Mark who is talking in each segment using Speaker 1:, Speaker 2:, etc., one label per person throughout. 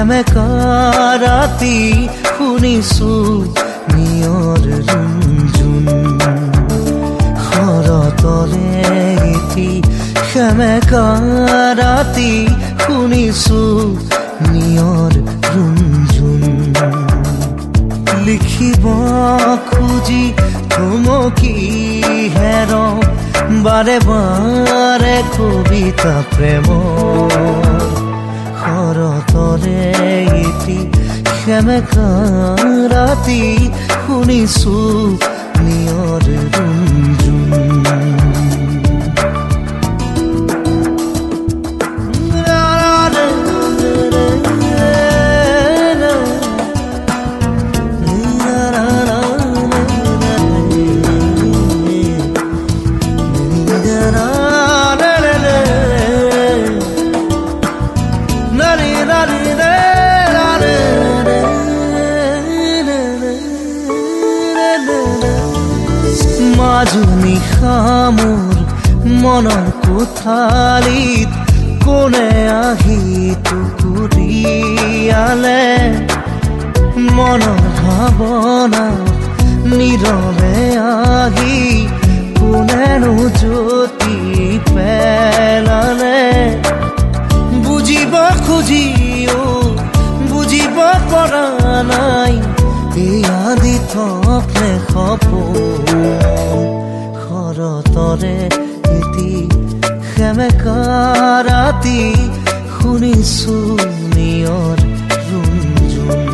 Speaker 1: সেমেকা ৰাতি শুনিছো নিয়ৰ ৰুণজুণ শৰতৰে এটি সেমেকা ৰাতি শুনিছো নিয়ৰ ৰুণজুণ লিখিব খুজি থমকি হেৰ বাৰে বাৰে কবিতা প্ৰেম শৰতৰে এটি সেমেকা ৰাতি শুনিছো নিয়ৰ ৰুণজুণ মাজুনি খামোৰ মনৰ কোঠালিত কোনে আহি টুকুৰিয়ালে মনৰ ভাৱনা নীৰৱে আহি কোনেনো জ্যোতি পেলালে বুজিব খুজিও বুজিব পৰা নাই এয়া দি থপনে সপোন শৰতৰে এটি সেমেকা ৰাতি শুনিছো নিয়ৰ ৰুণজুণ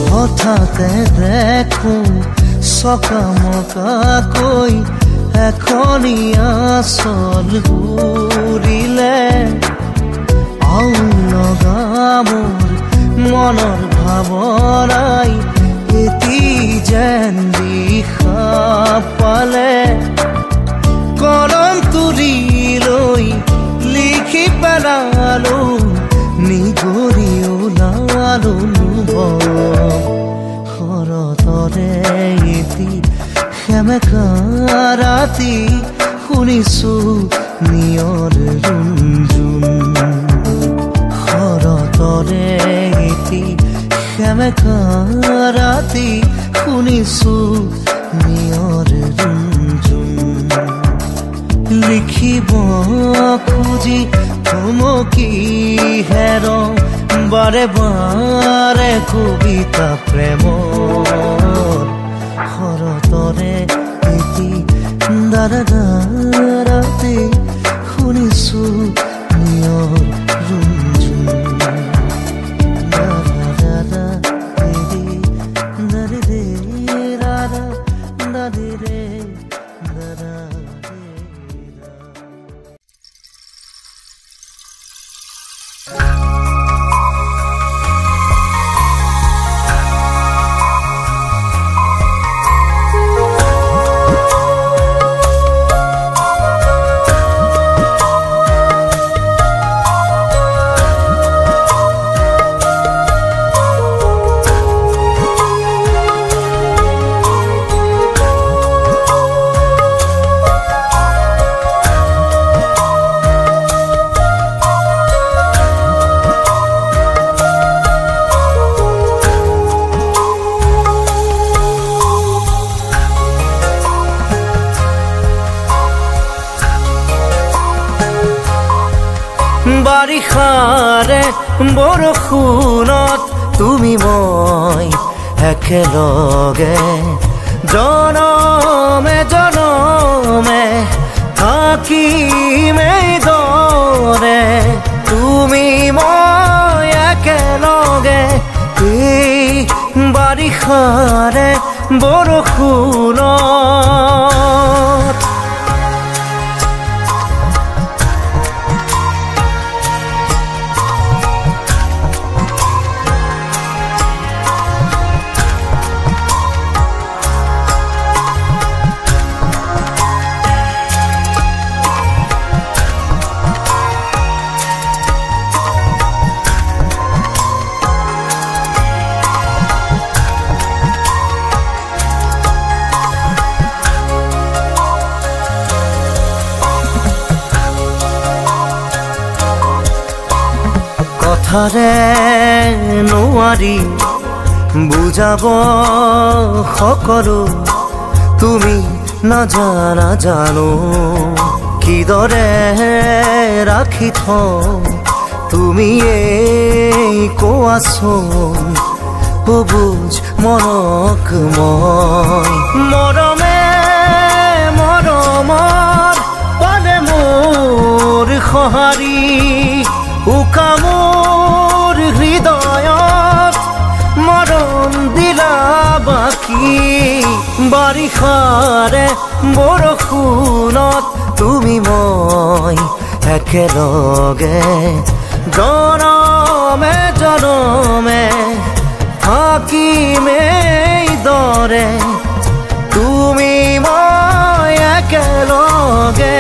Speaker 1: হঠাতে দেখো চকামকাকৈ এখনীয়া চল ঘূৰিলে আউল লগা মোৰ মনৰ ভাৱনাই এটি যেন দিশা পালে কলম তুলি লৈ লিখি পেলালো নিগৰি ওলালো শৰতৰে এটি সেমেকা ৰাতি শুনিছো নিয়ৰ ৰুণজুণ শৰতৰে এটি সেমেকা ৰাতি শুনিছো নিয়ৰ ৰুণজুণ লিখিব খুজি থমকি হেৰ বাৰে বাৰে কবিতা প্ৰেম শৰতৰে এটি ৰাতি শুনিছো নিয়ৰ ৰুণজুণ বাৰিষাৰে বৰষুণত তুমি মই একেলগে জনমে জনমে থাকিম এইদৰে তুমি মই একেলগে এই বাৰিষাৰে বৰষুণত কথাৰে নোৱাৰি বুজাব সকলো তুমি নাজানা জানো কিদৰে ৰাখি থওঁ তুমিয়েই কোৱাচোন বুজ মনক মই মৰমে মৰমৰ পালে মোৰ সঁহাৰি উকা মোৰ হৃদয়ত মৰম দিলা বাকী বাৰিষাৰে বৰষুণত তুমি মই একেলগে জনমে জনমে থাকিমেই দৰে তুমি মই একেলগে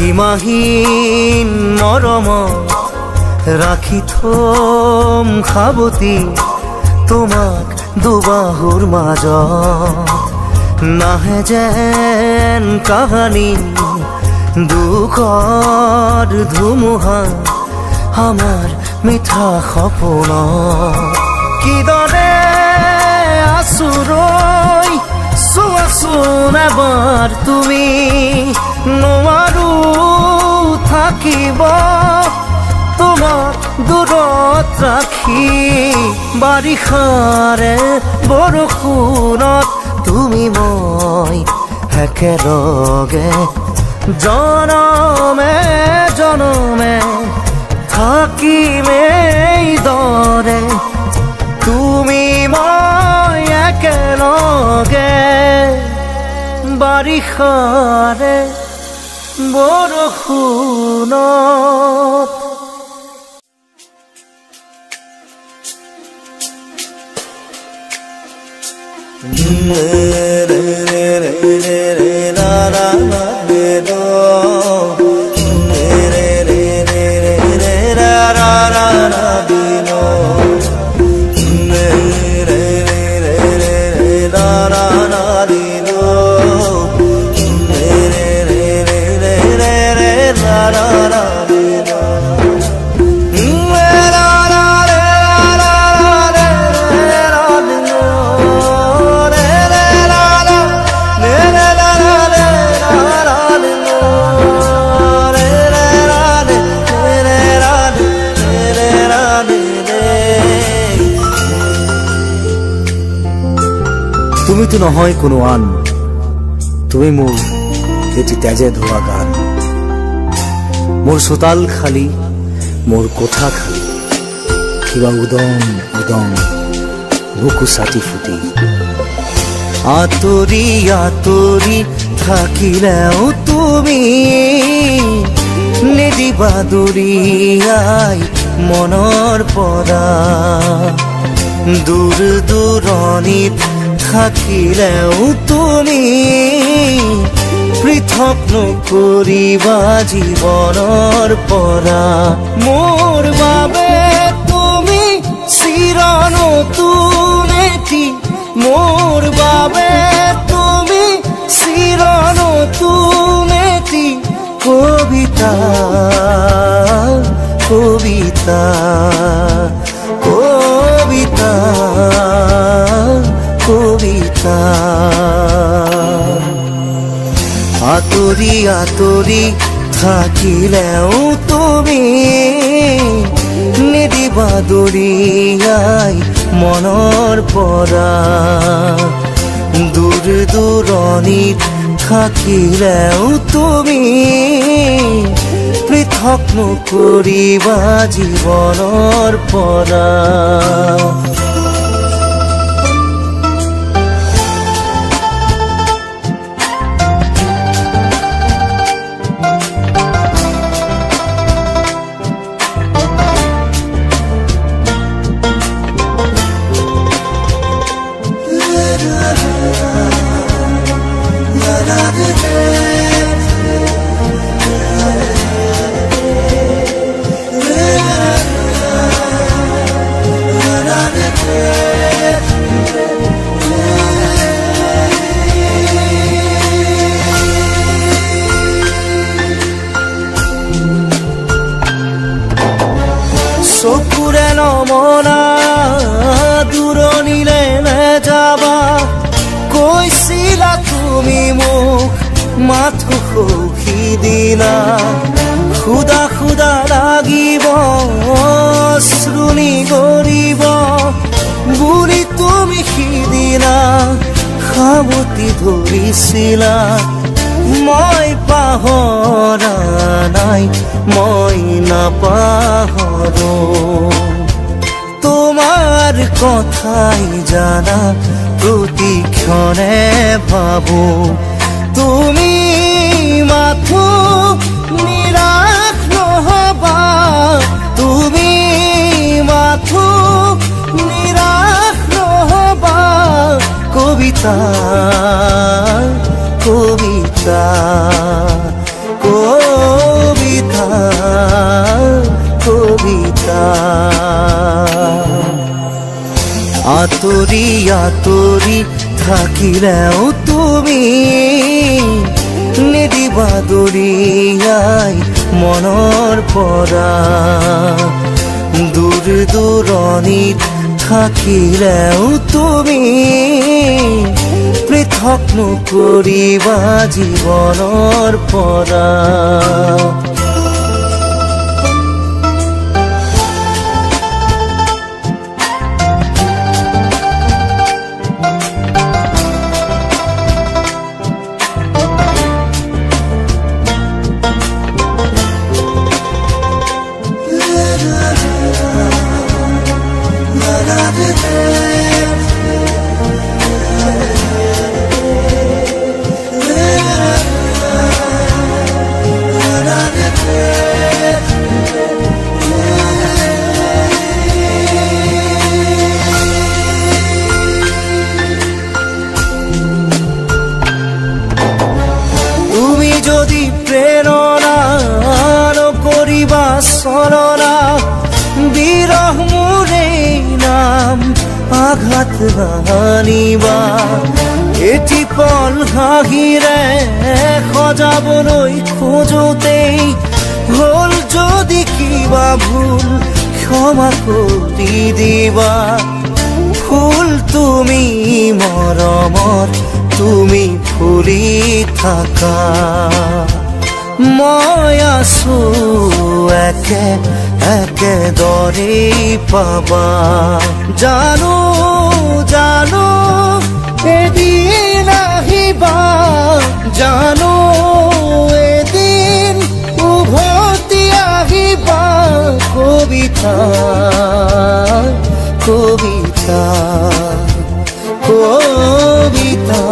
Speaker 1: সীমাহীন মৰমত ৰাখি থম সাৱতি তোমাক দুবাহুৰ মাজত নাহে যেন কাহানি দুখৰ ধুমুহা আমাৰ মিঠা সপোনত কিদৰে আচুৰৈ চোৱাচোন এবাৰ তুমি নোৱাৰো থাকিব তোমাক দূৰত ৰাখি বাৰিষাৰে বৰষুণত তুমি মই একেলগে জনমে জনমে থাকিমেই দৰে তুমি মই একেলগে বাৰিষাৰে বৰষুণত তুমিতো নহয় কোনো আন তুমি মোৰ এটি তেজে ধোৱা গান মোৰ চোতাল খালী মোৰ কোঠা খালী কিবা উদম উদম বুকু ছাতি ফুটি আঁতৰি আঁতৰি থাকিলেও তুমি নিদিবা দূৰিয়াই মনৰ পৰা দূৰ দূৰণিত থাকিলেও তুমি পৃথক নকৰিবা জীৱনৰ পৰা মোৰ বাবে তুমি চিৰ নতুন এটি মোৰ বাবে তুমি চিৰ নতুন এটি কবিতা কবিতা কবিতা কবিতা আঁতৰি আঁতৰি থাকিলেও তুমি নিদিবা দূৰিয়াই মনৰ পৰা দূৰ দূৰণিত থাকিলেও তুমি পৃথক নকৰিবা জীৱনৰ পৰা চকুৰে নমনা দূৰণিলে নেযাবা কৈছিলা তুমি মোক মাথো সখী দিনা খুদা খুদা লাগিব শ্ৰুণি গৰিব বুলি তুমি সিদিনা সাৱটি ধৰিছিলা মই পাহৰা নাই মই নাপাহৰো তোমাৰ কথাই জানা প্ৰতিক্ষণে ভাবো তুমি মাথো নিৰাশ নহবা তুমি মাথো নিৰাশ নহবা কবিতা কবিতা কবিতা কবিতা আঁতৰি আঁতৰি থাকিলেও তুমি নিদিবা দৰিয়াই মনৰ পৰা দূৰ দূৰণিত থাকিলেও তুমি পৃথক নকৰিবা জীৱনৰ পৰা বিৰহ মোৰে নাম আঘাত নানিবা এটি পল হাঁহিৰে সজাবলৈ খোজোতেই হ'ল যদি কিবা ভুল ক্ষমা কৰি দিবা ফুল তুমি মৰমত তুমি ফুলি থাকা মই আছো একে একেদৰে পাবা জানো জানো এদিন আহিবা জানো এদিন উভতি আহিবা কবিতা কবিতা কবিতা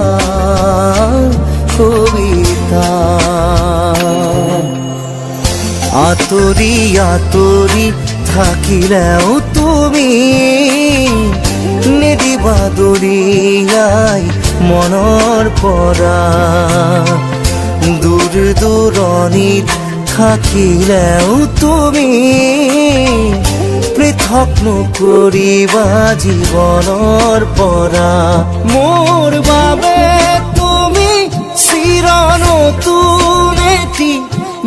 Speaker 1: কবিতা আঁতৰি আঁতৰি থাকিলেও তুমি নিদিবা দৰিয়াই মনৰ পৰা দূৰ দূৰণিত থাকিলেও তুমি পৃথক নকৰিবা জীৱনৰ পৰা মোৰ বাবে তুমি চিৰ নতুন এটি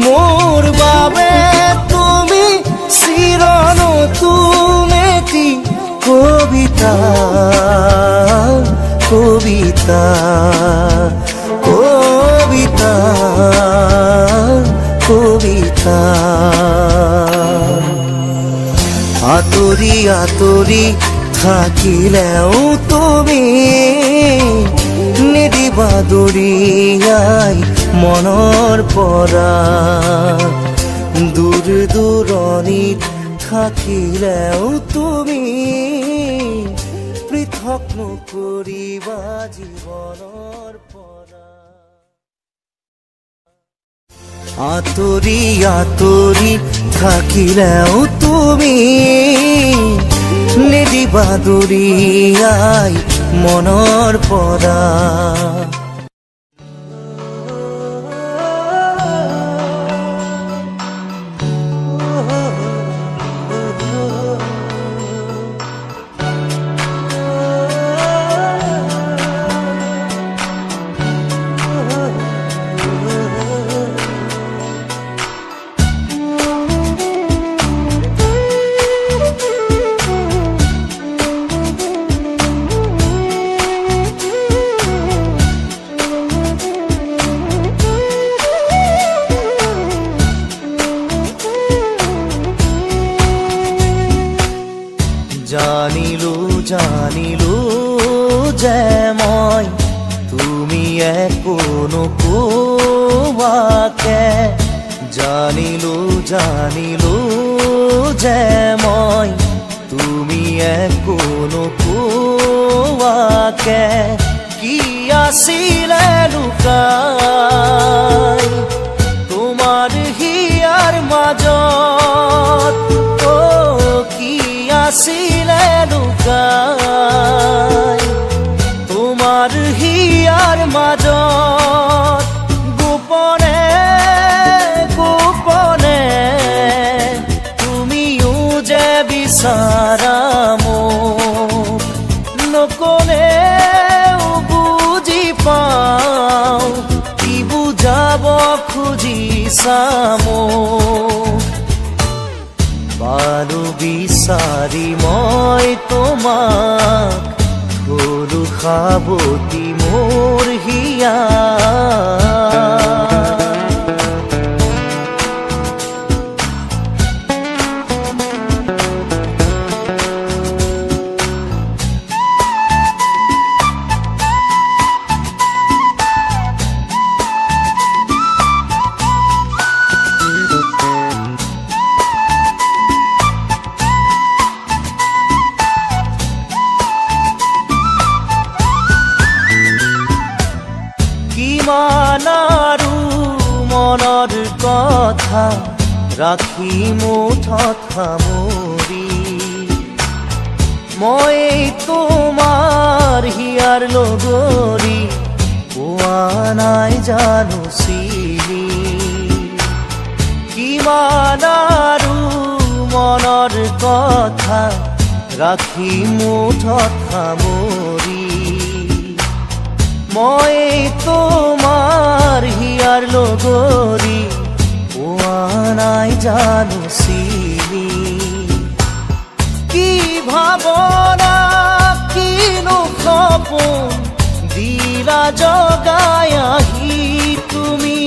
Speaker 1: মোৰ বাবে তুমি চিৰ নতুন এটি কবিতা কবিতা কবিতা কবিতা আঁতৰি আঁতৰি থাকিলেও তুমি নিদিবা দৰিয়াই মনৰ পৰা দূৰ দূৰণিত থাকিলেও তুমি পৃথক নকৰিবা জীৱনৰ পৰা আঁতৰি আঁতৰি থাকিলেও তুমি নিদিবা দৰিয়াই মনৰ পৰা জানিলো জানিলো যে মই তুমি একো নোকোৱাকে জানিলো জানিলো যে মই তুমি একো নোকোৱাকে কি আছিলে লুকাই তোমাৰ হিয়াৰ মাজত কি আছিলে লুকাই তোমাৰ হিয়াৰ মাজত গোপনে গোপনে তুমিও যে বিচাৰা মোক নকলেও বুজি পাওঁ কি বুজাব খুজিছা মোক পালো বিচাৰি মই তোমাক হলো সাৱতি মোৰ হিয়া কিমান আৰু মনৰ কথা ৰাখি মুঠত সামৰি মই তোমাৰ হিয়াৰ লগৰী পোৱা নাই জানো চিনি কিমান আৰু মনৰ কথা ৰাখি মুঠত সামৰি মই তোমাৰ হিয়াৰ লগৰী পোৱা নাই জানো চিনি কি ভাৱনা কিনো সপোন দিলা জগাই আহি তুমি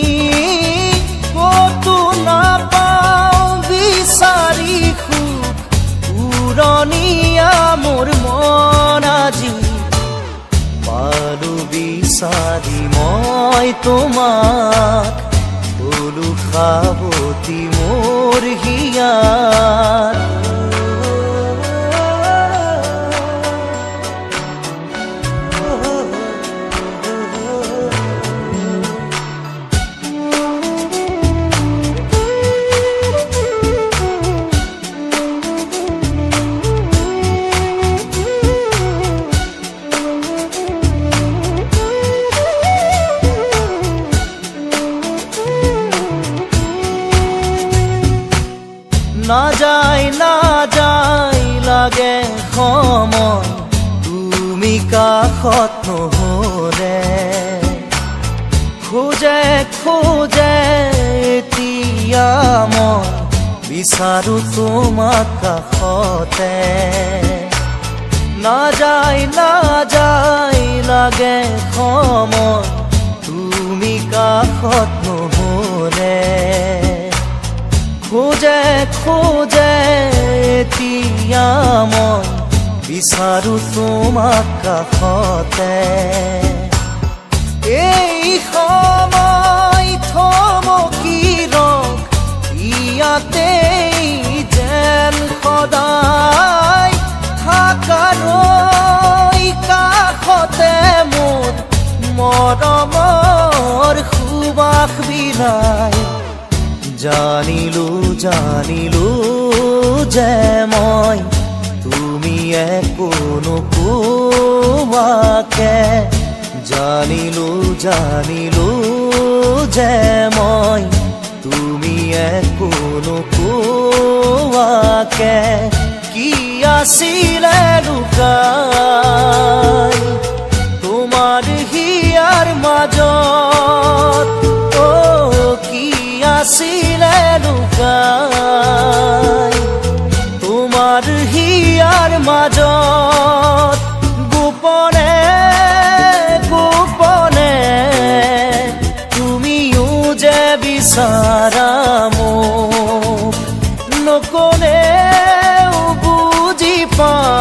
Speaker 1: ক'তো নাপাওঁ বিচাৰি সুখ উৰণীয়া মোৰ মন আজি পালো বিচাৰি মই তোমাক হলো সাৱতি মোৰ হিয়াৰ না যায় লাগে সময় তুমি কাষত নহলে খোজে খোজে এতিয়া মই বিচাৰো তোমাক কাষতে না যায় লাগে সময় তুমি কাষত নহলে খোজে খোজে এতিয়া মই বিচাৰো তোমাক কাষতে এই সময় থমকি ৰখ ইয়াতে যেন সদায় থাকাৰৈ কাষতে মোৰ মৰমৰ সুবাস বিলাই জানিলো জানিলো যে মই তুমি একো নোকোৱাকে জানিলো জানিলো যে মই তুমি একো নোকোৱাকে কি আছিলে লুকাই তোমাৰ হিয়াৰ মাজত কি আছিলে লুকাই তোমাৰ হিয়াৰ মাজত গোপনে গোপনে তুমিও যে বিচাৰা মোক নকলেও বুজি পাওঁ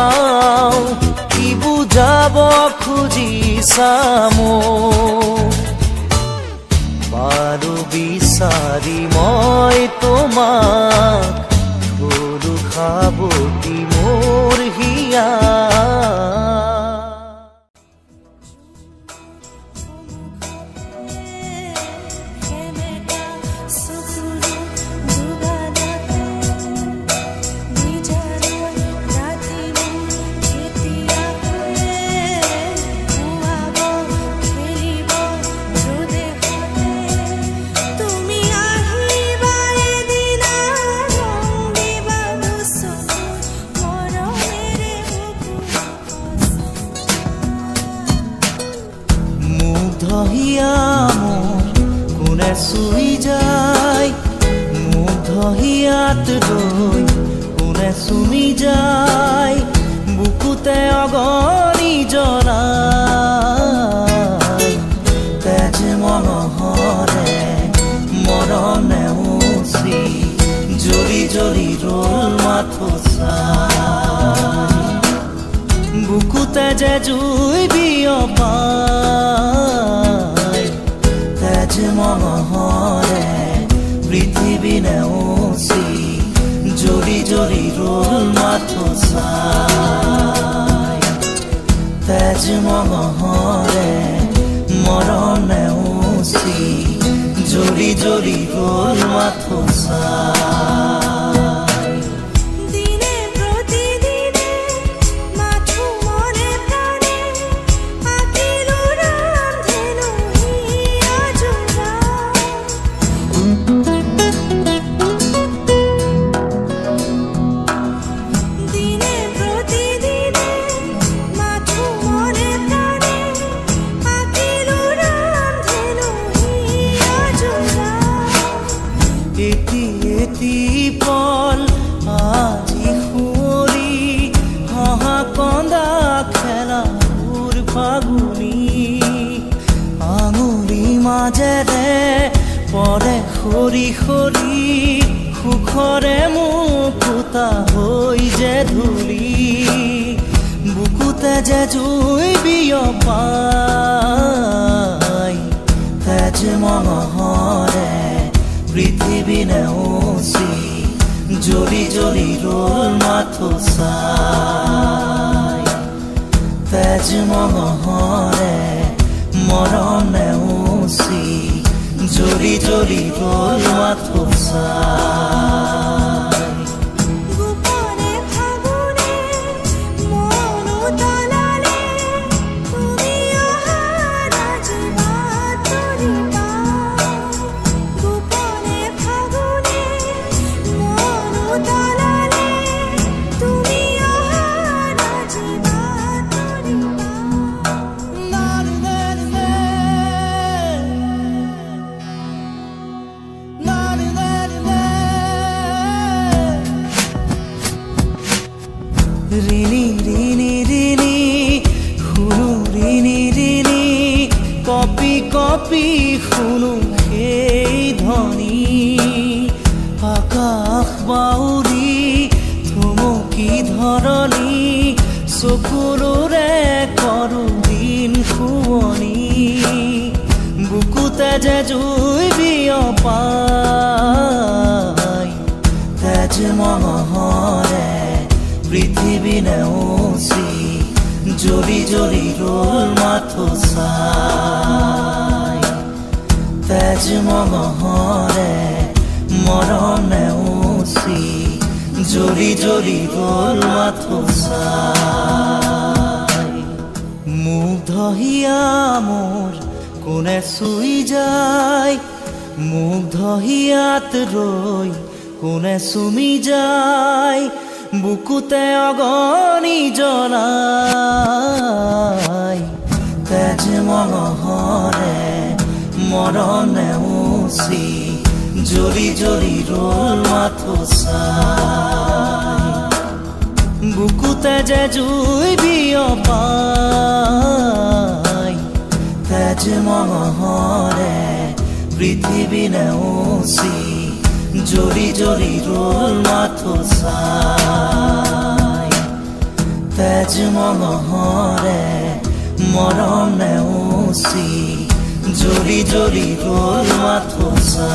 Speaker 1: খুজিছা মোক বাৰু বিচাৰি মই তোমাক ধৰো সাৱটি মোৰ হিয়া কোনে চুই যায় মুগ্ধ হিয়াত ৰৈ কোনে চুমি যায় বুকুতে অগণি জ্বলাই তেজ মনোহৰে মৰণে উচি জ্বলি জ্বলি ৰল মাথো চাই বুকুতে যে জুই বিয়পাই তেজ মনোহৰে পৃথিৱী নেওচি জ্বলি জ্বলি ৰল মাথো চাই তেজ মনোহৰে মৰণ নেওচি জ্বলি জ্বলি ৰল মাথো চাই পৰে খৰি খৰি সুখৰে মুকুতা হৈ যে ধূলি বুকুতে যে জুই বিয়পাই তেজ মনোহৰে পৃথিৱী নেওচি জ্বলি জ্বলি ৰল মাথো চাই তেজ মনোহৰে মৰণ নেওচি জ্বলি জ্বলি ৰল মাথো চাই ৰিণি ৰিণি ৰিণি শুনো ৰিণি ৰিণি কপি কপি শুনো সেই ধ্বনি আকাশ বাউৰি থমকি ধৰণি চকুৰে কৰো দিন শুৱনি বুকুতে যে জুই বিয়পাই তেজ মনোহৰে পৃথিৱী নেওচি জ্বলি জ্বলি ৰল মাথো চাই তেজ মনোহৰে মৰণ নেওচি জ্বলি জ্বলি ৰল মাথো চাই মুগ্ধ হিয়া মোৰ কোনে চুই যায় মুগ্ধ হিয়াত ৰৈ কোনে চুমি যায় বুকুতে অগণি জ্বলাই তেজ মনোহৰে মৰণ নেওচি জ্বলি জ্বলি ৰল মাথো চাই বুকুতে যে জুই বিয়পাই তেজ মনোহৰে পৃথিৱী নেওচি জ্বলি জ্বলি ৰল মাথো চাই তেজ মনোহৰে
Speaker 2: মৰম নেওচি জৰি জৰি গ'ল মাথো চা